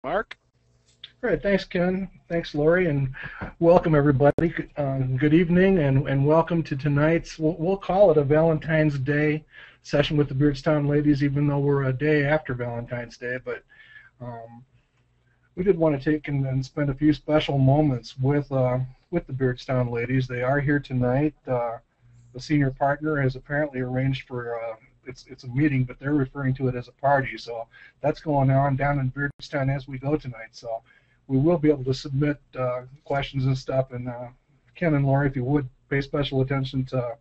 Mark? Great, thanks, Ken. Thanks, Lori, and welcome everybody. Good evening, and welcome to tonight's. We'll call it a Valentine's Day session with the Beardstown Ladies, even though we're a day after Valentine's Day. But we did want to take and spend a few special moments with the Beardstown Ladies. They are here tonight. The senior partner has apparently arranged for it's a meeting, but they're referring to it as a party. So that's going on down in Beardstown as we go tonight. So we will be able to submit questions and stuff. And Ken and Lori, if you would, pay special attention to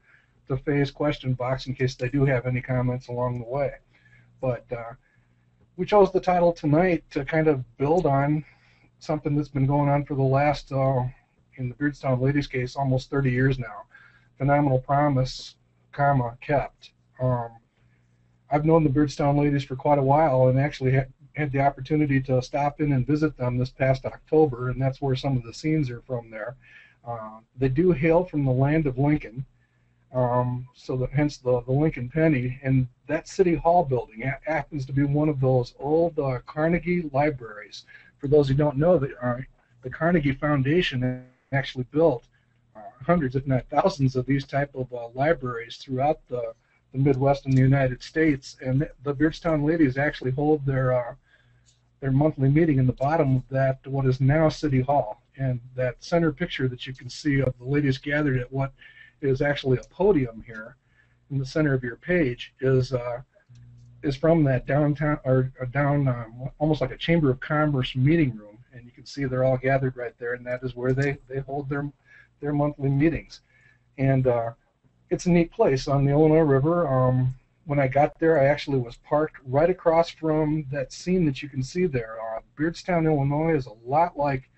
Faye's question box in case they do have any comments along the way. But we chose the title tonight to kind of build on something that's been going on for the last, in the Beardstown Ladies case, almost 30 years now. Phenomenal promise, comma, kept. I've known the Beardstown Ladies for quite a while and actually had the opportunity to stop in and visit them this past October, and that's where some of the scenes are from there. They do hail from the land of Lincoln, so that hence the Lincoln penny, and that City Hall building happens to be one of those old Carnegie libraries. For those who don't know, the Carnegie Foundation actually built hundreds, if not thousands, of these type of libraries throughout the Midwest and the United States, and the Beardstown Ladies actually hold their monthly meeting in the bottom of that, what is now City Hall. And that center picture that you can see of the ladies gathered at what is actually a podium here in the center of your page is from that downtown or almost like a Chamber of Commerce meeting room, and you can see they're all gathered right there, and that is where they hold their monthly meetings. And it's a neat place on the Illinois River. When I got there, I actually was parked right across from that scene that you can see there. Beardstown, Illinois is a lot like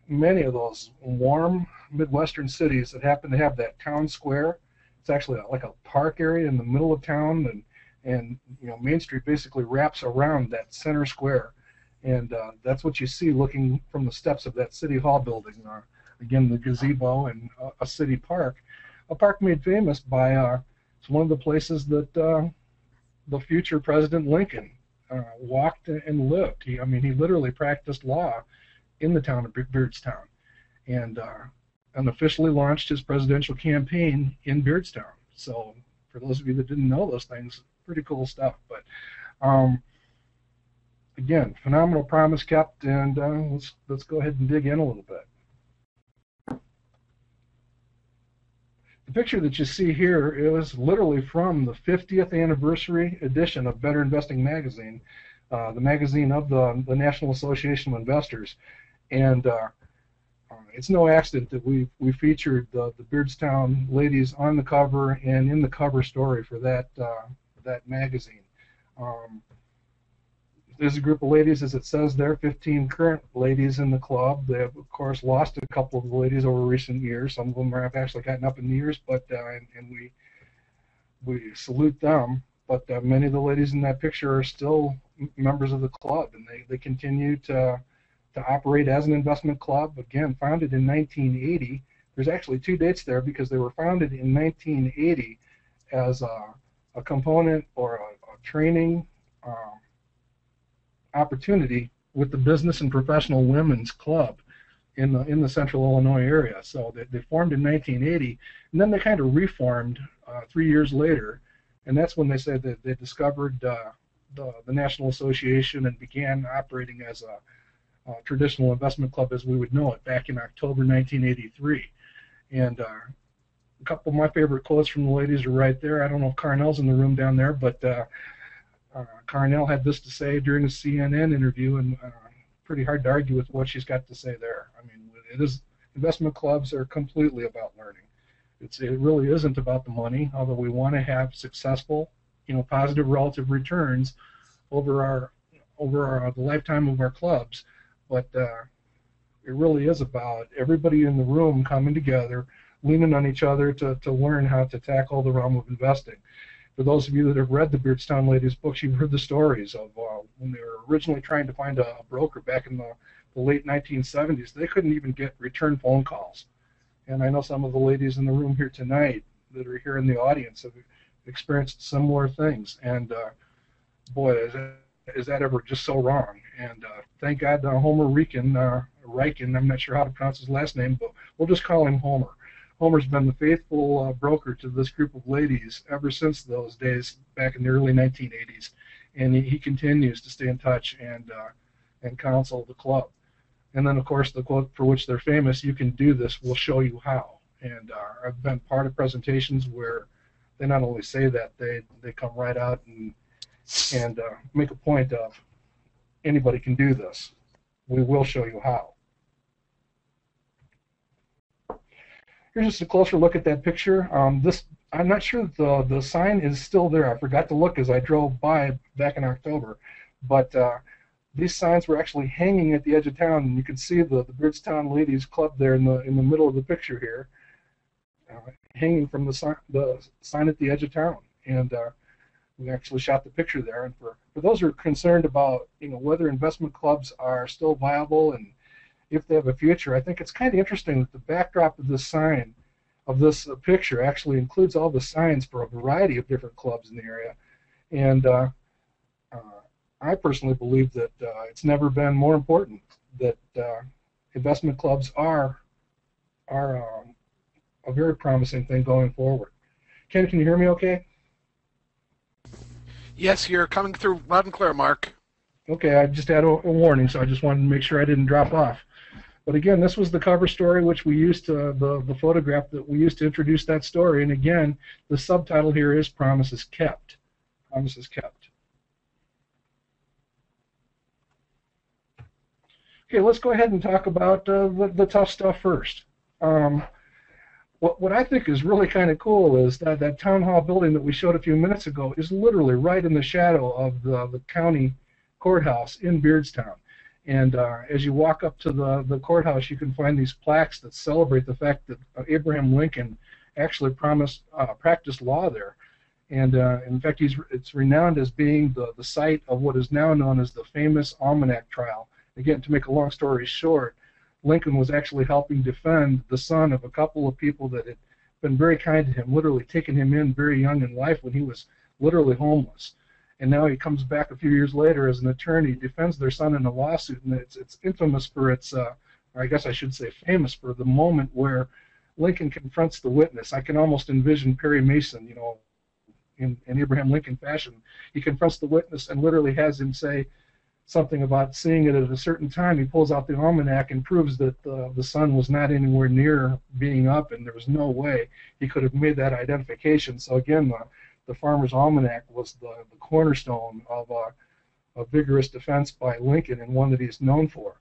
many of those warm Midwestern cities that happen to have that town square. It's actually like a park area in the middle of town, and you know, Main Street basically wraps around that center square. And that's what you see looking from the steps of that City Hall building. Again, the gazebo and a city park. A park made famous by it's one of the places that the future President Lincoln walked and lived. He literally practiced law in the town of Beardstown, and officially launched his presidential campaign in Beardstown. So for those of you that didn't know those things, pretty cool stuff. But again, phenomenal promise kept, and let's go ahead and dig in a little bit. The picture that you see here is literally from the 50th anniversary edition of Better Investing magazine, the magazine of the National Association of Investors. And it's no accident that we featured the Beardstown Ladies on the cover and in the cover story for that magazine. There's a group of ladies, as it says there, 15 current ladies in the club. They have, of course, lost a couple of the ladies over recent years. Some of them have actually gotten up in the years, but and we salute them. But many of the ladies in that picture are still members of the club, and they continue to operate as an investment club. Again, founded in 1980. There's actually two dates there because they were founded in 1980 as a component or a training opportunity with the Business and Professional Women's Club in the Central Illinois area. So they formed in 1980, and then they kind of reformed 3 years later, and that's when they said that they discovered the National Association and began operating as a traditional investment club as we would know it back in October 1983. And a couple of my favorite quotes from the ladies are right there. I don't know if Carnell's in the room down there, but Carnell had this to say during a CNN interview, and pretty hard to argue with what she's got to say there. I mean, investment clubs are completely about learning. It really isn't about the money, although we want to have successful, positive relative returns over the lifetime of our clubs. But it really is about everybody in the room coming together, leaning on each other to learn how to tackle the realm of investing. For those of you that have read the Beardstown Ladies books, you've heard the stories of when they were originally trying to find a broker back in the late 1970s. They couldn't even get return phone calls. And I know some of the ladies in the room here tonight that are here in the audience have experienced similar things. And boy, is that ever just so wrong. And thank God Homer Riken, I'm not sure how to pronounce his last name, but we'll just call him Homer. Homer's been the faithful broker to this group of ladies ever since those days back in the early 1980s, and he continues to stay in touch and counsel the club. And then, of course, the quote for which they're famous, "You can do this, we'll show you how." And I've been part of presentations where they not only say that, they come right out and make a point of, anybody can do this. We will show you how. Here's just a closer look at that picture. I'm not sure that the sign is still there. I forgot to look as I drove by back in October. But these signs were actually hanging at the edge of town, and you can see the Beardstown Ladies Club there in the middle of the picture here, hanging from the sign at the edge of town. And we actually shot the picture there. And for those who are concerned about whether investment clubs are still viable and if they have a future, I think it's kind of interesting that the backdrop of this sign, of this picture, actually includes all the signs for a variety of different clubs in the area. And I personally believe that it's never been more important that investment clubs are a very promising thing going forward. Ken, can you hear me okay? Yes, you're coming through loud and clear, Mark. Okay, I just had a warning, so I just wanted to make sure I didn't drop off. But again, this was the cover story, which we used to, the photograph that we used to introduce that story. And again, the subtitle here is "Promises Kept." Promises kept. Okay, let's go ahead and talk about the tough stuff first. What I think is really kind of cool is that town hall building that we showed a few minutes ago is literally right in the shadow of the county courthouse in Beardstown. And as you walk up to the courthouse, you can find these plaques that celebrate the fact that Abraham Lincoln actually practiced law there. And in fact, it's renowned as being the site of what is now known as the famous Almanac trial. Again, to make a long story short, Lincoln was actually helping defend the son of a couple of people that had been very kind to him, literally taking him in very young in life when he was literally homeless. And now he comes back a few years later as an attorney, defends their son in a lawsuit, and it's infamous for its, or I guess I should say famous for the moment where Lincoln confronts the witness. I can almost envision Perry Mason, in Abraham Lincoln fashion. He confronts the witness and literally has him say something about seeing it at a certain time. He pulls out the almanac and proves that the sun was not anywhere near being up, and there was no way he could have made that identification. So again, the Farmer's Almanac was the cornerstone of a vigorous defense by Lincoln, and one that he's known for.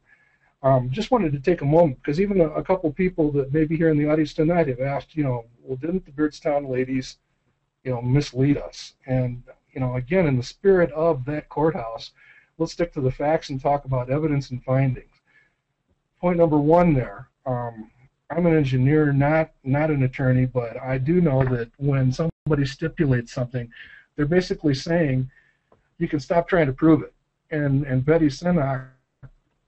Just wanted to take a moment, because even a couple people that may be here in the audience tonight have asked, well, didn't the Beardstown Ladies, mislead us? And, again, in the spirit of that courthouse, let's stick to the facts and talk about evidence and findings. Point number one there, I'm an engineer, not an attorney, but I do know that when somebody stipulates something, they're basically saying you can stop trying to prove it. And Betty Sinnock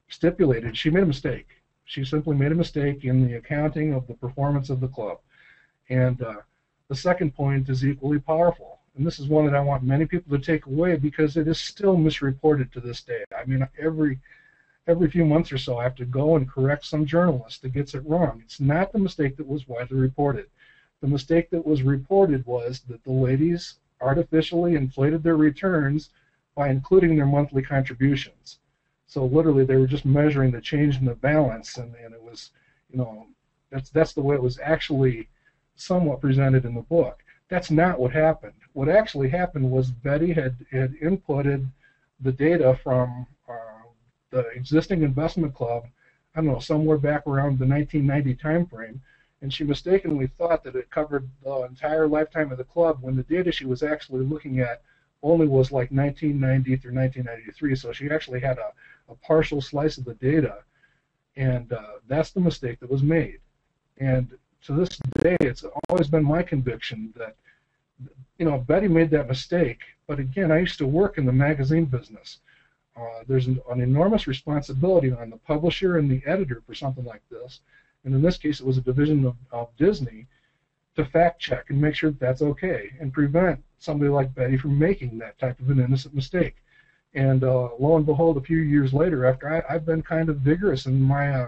stipulated she made a mistake. She simply made a mistake in the accounting of the performance of the club. And the second point is equally powerful. And this is one that I want many people to take away, because it is still misreported to this day. I mean, every few months or so I have to go and correct some journalist that gets it wrong. It's not the mistake that was widely reported. The mistake that was reported was that the ladies artificially inflated their returns by including their monthly contributions. So literally they were just measuring the change in the balance, and it was, that's the way it was actually somewhat presented in the book. That's not what happened. What actually happened was Betty had inputted the data from the existing investment club, I don't know, somewhere back around the 1990 time frame, and she mistakenly thought that it covered the entire lifetime of the club, when the data she was actually looking at only was like 1990 through 1993. So she actually had a partial slice of the data, and that's the mistake that was made. And to this day, it's always been my conviction that, Betty made that mistake. But again, I used to work in the magazine business. There's an enormous responsibility on the publisher and the editor for something like this. And in this case, it was a division of Disney, to fact check and make sure that that's okay and prevent somebody like Betty from making that type of an innocent mistake. And lo and behold, a few years later, after I've been kind of vigorous in my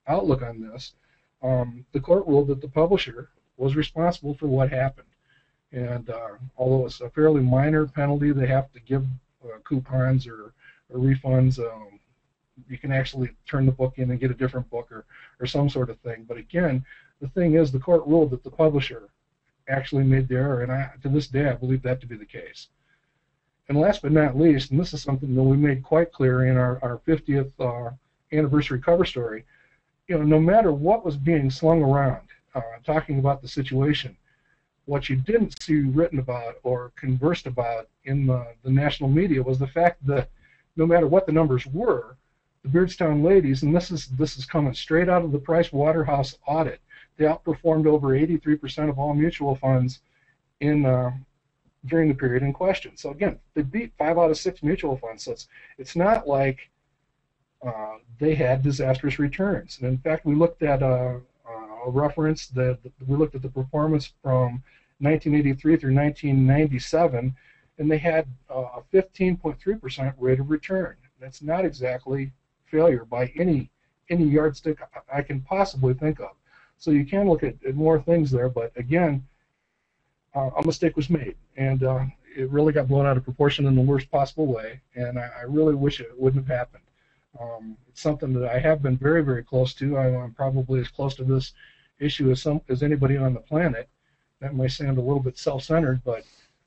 outlook on this, the court ruled that the publisher was responsible for what happened. And although it's a fairly minor penalty, they have to give coupons or refunds. You can actually turn the book in and get a different book or some sort of thing. But again, the thing is, the court ruled that the publisher actually made the error, and to this day I believe that to be the case. And last but not least, and this is something that we made quite clear in our 50th anniversary cover story, no matter what was being slung around, talking about the situation, what you didn't see written about or conversed about in the national media was the fact that no matter what the numbers were, the Beardstown Ladies, and this is coming straight out of the Price Waterhouse audit, they outperformed over 83% of all mutual funds during the period in question. So again, they beat 5 out of 6 mutual funds. So it's not like they had disastrous returns. And in fact, we looked at a reference that we looked at the performance from 1983 through 1997, and they had a 15.3% rate of return. That's not exactly failure by any yardstick I can possibly think of. So you can look at more things there, but again, a mistake was made, and it really got blown out of proportion in the worst possible way, and I really wish it wouldn't have happened. It's something that I have been very, very close to. I'm probably as close to this issue as anybody on the planet. That may sound a little bit self-centered, but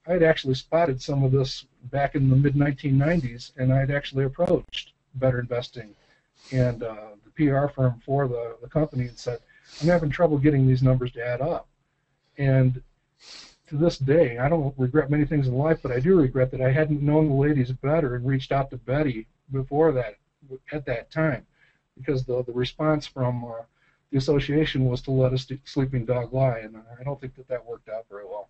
I had actually spotted some of this back in the mid-1990s, and I had actually approached Better Investing and the PR firm for the company and said, I'm having trouble getting these numbers to add up. And to this day, I don't regret many things in life, but I do regret that I hadn't known the ladies better and reached out to Betty before that, at that time, because the response from the association was to let a sleeping dog lie, and I don't think that worked out very well.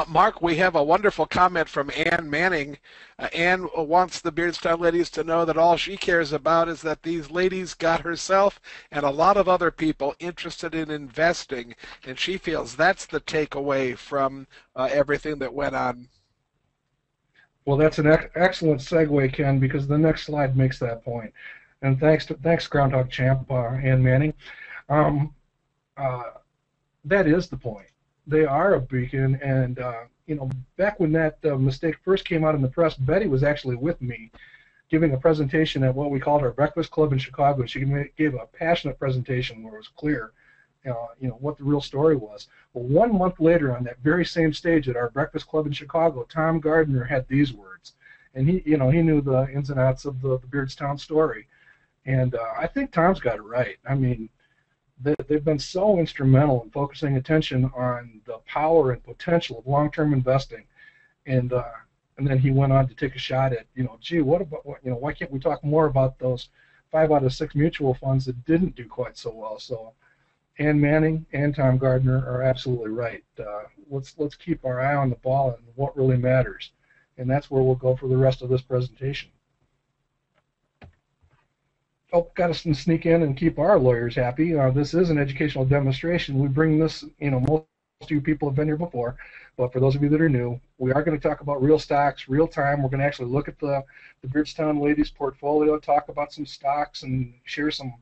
Mark, we have a wonderful comment from Ann Manning. Ann wants the Beardstown Ladies to know that all she cares about is that these ladies got herself and a lot of other people interested in investing, and she feels that's the takeaway from everything that went on. Well, that's an excellent segue, Ken, because the next slide makes that point. And thanks Groundhog Champ, Ann Manning. That is the point. They are a beacon, and back when that mistake first came out in the press, Betty was actually with me giving a presentation at what we called our Breakfast Club in Chicago. She gave a passionate presentation where it was clear, what the real story was. Well, 1 month later, on that very same stage at our Breakfast Club in Chicago, Tom Gardner had these words, and he knew the ins and outs of the Beardstown story, and I think Tom's got it right. I mean, they've been so instrumental in focusing attention on the power and potential of long-term investing, and then he went on to take a shot at, gee, what about why can't we talk more about those 5 out of 6 mutual funds that didn't do quite so well? So, Ann Manning and Tom Gardner are absolutely right. Let's keep our eye on the ball and what really matters, and that's where we'll go for the rest of this presentation. Oh, got to sneak in and keep our lawyers happy. This is an educational demonstration. We bring this, most of you people have been here before, but for those of you that are new, we are going to talk about real stocks, real time. We're going to actually look at the Beardstown Ladies portfolio, talk about some stocks, and share some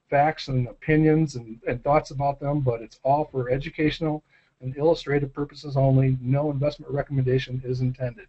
facts and opinions and thoughts about them, but it's all for educational and illustrative purposes only. No investment recommendation is intended.